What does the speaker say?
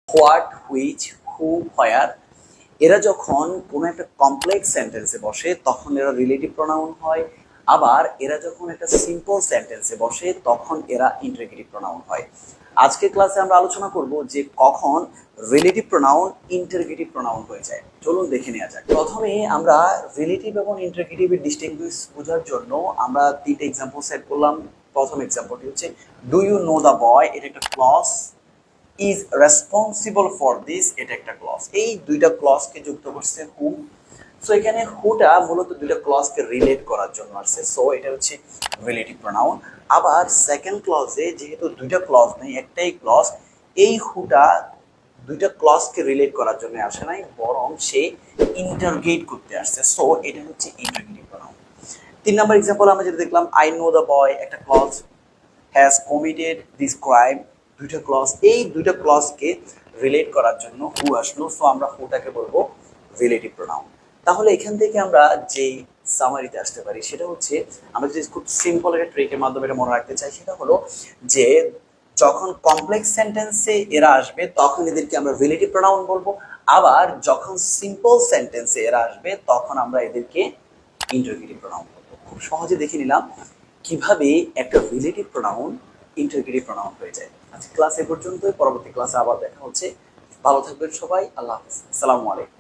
What, which, হু, হোয়ার এরা যখন কোনো একটা কমপ্লেক্স সেন্টেন্সে বসে তখন এরা রিলেটিভ প্রোনাউন হয়। আবার এরা যখন একটা সিম্পল সেন্টেন্সে বসে তখন এরা ইন্টারগেটিভ প্রোনাউন হয়। আজকের ক্লাসে আমরা আলোচনা করব যে কখন রিলেটিভ প্রোনাউন ইন্টারগেটিভ প্রোনাউন হয়ে যায়। চলুন দেখে নেওয়া যাক। প্রথমে আমরা রিলেটিভ এবং ইন্টারগেটিভের ডিস্টিংগুইশ বোঝার জন্য আমরা তিনটে এক্সাম্পল সেট করলাম। প্রথম এক্সাম্পলটি হচ্ছে do you know the boy, এটা একটা clause. Is responsible for this, এটা একটা ক্লজ। এই দুইটা ক্লজকে যুক্ত করছে হু। সো এখানে হুটা মূলত দুইটা ক্লজকে রিলেট করার জন্য আসছে, সো এটা হচ্ছে রিলেটিভ প্রোনাউন। আবার সেকেন্ড ক্লজে যেহেতু দুইটা ক্লজ নেই, একটাই ক্লজ, এই হুটা দুইটা ক্লজকে রিলেট করার জন্য আসে নাই, বরং সে ইন্টারগেট করতে আসছে, সো এটা হচ্ছে ইন্টারগেটিভ প্রোনাউন। 3 নাম্বার এক্সাম্পল আমরা যেটা দেখলাম, আই নো দ্য বয়, একটা clause. Has committed this crime, দুইটা ক্লজ। এই দুইটা ক্লজকে রিলেট করার জন্য হু আসলো, সো আমরা হুটাকে বলবো রিলেটিভ প্রোনাউন। তাহলে এখান থেকে আমরা যেই সামারিতে আসতে পারি সেটা হচ্ছে, আমরা যদি খুব সিম্পল একটা ট্রিকের মাধ্যমে এটা মনে রাখতে চাই, সেটা হলো যে যখন কমপ্লেক্স সেন্টেন্সে এরা আসবে তখন এদেরকে আমরা রিলেটিভ প্রোনাউন বলবো। আবার যখন সিম্পল সেন্টেন্সে এরা আসবে তখন আমরা এদেরকে ইন্টারগেটিভ প্রোনাউন বলবো। খুব সহজে দেখে নিলাম কিভাবে একটা রিলেটিভ প্রোনাউন ইন্টারগেটিভ প্রোনাউন হয়ে যায়। আজকে ক্লাস এ পর্যন্ত, পরবর্তী ক্লাসে আবার দেখা হচ্ছে। ভালো থাকবেন সবাই, আল্লাহ হাফেজ, আসসালামু আলাইকুম।